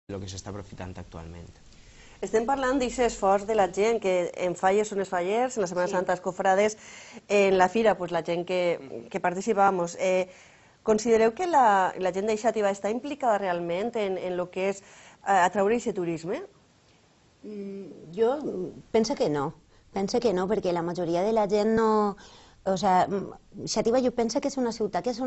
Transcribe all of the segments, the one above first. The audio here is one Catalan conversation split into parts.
el que s'està aprofitant actualment. Estem parlant d'aquest esforç de la gent que en falles són els fallers, en la Setmana Santa els cofrades, en la fira la gent que participàvem. Considereu que la gent de Xàtiva està implicada realment en el que és atraure aquest turisme? Jo penso que no, perquè la majoria de la gent no... O sigui, Xàtiva jo penso que és una ciutat que és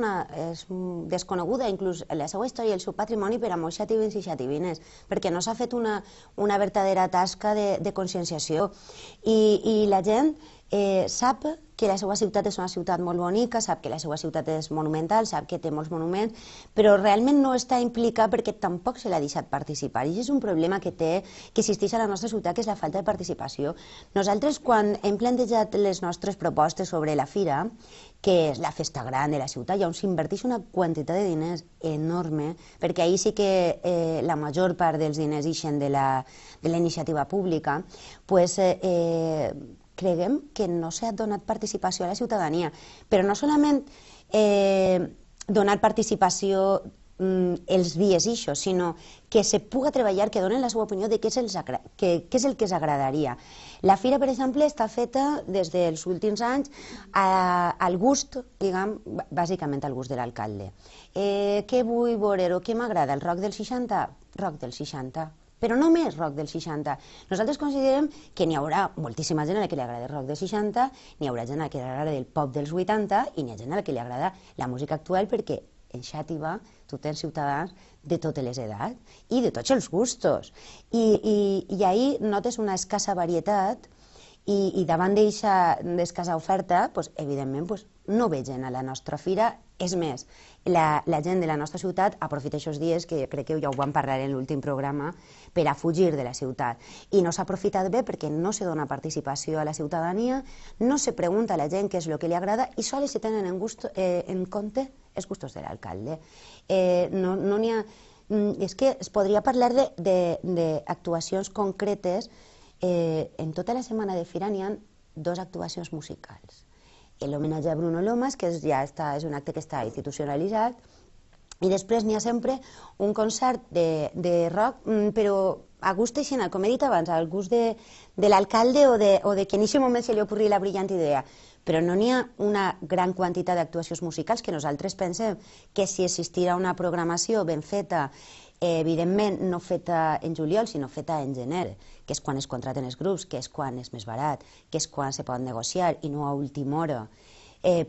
desconeguda, inclús la seva història i el seu patrimoni per a molts xativins i xativines, perquè no s'ha fet una verdadera tasca de conscienciació. I la gent sap que la seva ciutat és una ciutat molt bonica, sap que la seva ciutat és monumental, sap que té molts monuments, però realment no està implicat perquè tampoc se l'ha deixat participar. I això és un problema que existeix a la nostra ciutat, que és la falta de participació. Nosaltres, quan hem plantejat les nostres propostes sobre la fira, que és la festa gran de la ciutat, on s'inverteix una quantitat de diners enorme, perquè ahir sí que la major part dels diners ixen de la iniciativa pública, doncs creguem que no s'ha donat participació a la ciutadania, però no solament donar participació els dies ixos, sinó que se puga treballar, que donen la seva opinió de què és el que els agradaria. La fira, per exemple, està feta des dels últims anys al gust, diguem, bàsicament al gust de l'alcalde. Què vull veure o què m'agrada? El rock dels 60? Rock dels 60. Però no més rock dels 60. Nosaltres considerem que n'hi haurà moltíssima gent a la que li agrada el rock dels 60, n'hi haurà gent a la que li agrada el pop dels 80 i n'hi ha gent a la que li agrada la música actual, perquè en Xàtiva tu tens ciutadans de totes les edats i de tots els gustos. I ahir notes una escassa varietat i davant d'aquesta escassa oferta, evidentment, no ve gent a la nostra fira. És més, la gent de la nostra ciutat aprofita aquests dies, que crec que ja ho vam parlar en l'últim programa, per a fugir de la ciutat. I no s'ha aprofitat bé perquè no se dona participació a la ciutadania, no se pregunta a la gent què és el que li agrada i sols se tenen en compte els gustos de l'alcalde. És que es podria parlar d'actuacions concretes. En tota la setmana de fira n'hi ha 2 actuacions musicals. L'homenatge a Bruno Lomas, que ja és un acte que està institucionalitzat, i després n'hi ha sempre un concert de rock, però a gust així, com he dit abans, al gust de l'alcalde o de que en aquest moment se li ocorri la brillant idea. Però no n'hi ha una gran quantitat d'actuacions musicals que nosaltres pensem que si existirà una programació ben feta, evidentment no feta en juliol, sinó feta en gener, que és quan es contraten els grups, que és quan és més barat, que és quan se pot negociar i no a última hora,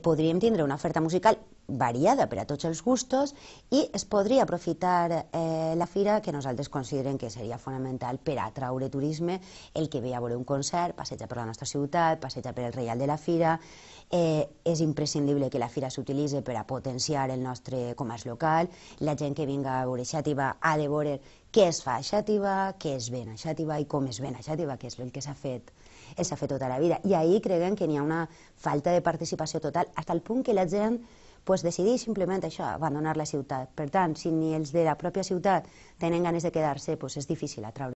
podríem tindre una oferta musical variada per a tots els gustos i es podria aprofitar la fira, que nosaltres considerem que seria fonamental per a atraure turisme, el que ve a veure un concert, passejar per la nostra ciutat, passejar per el Reial de la Fira. És imprescindible que la fira s'utilitzi per a potenciar el nostre comerç local. La gent que vinga a veure Xàtiva ha de veure què es fa a Xàtiva, què es ven a Xàtiva i com es ven a Xàtiva, que és el que s'ha fet tota la vida. I ahir creiem que n'hi ha una falta de participació total, fins al punt que la gent decideix simplement això, abandonar la ciutat. Per tant, si ni els de la pròpia ciutat tenen ganes de quedar-se, és difícil atraure.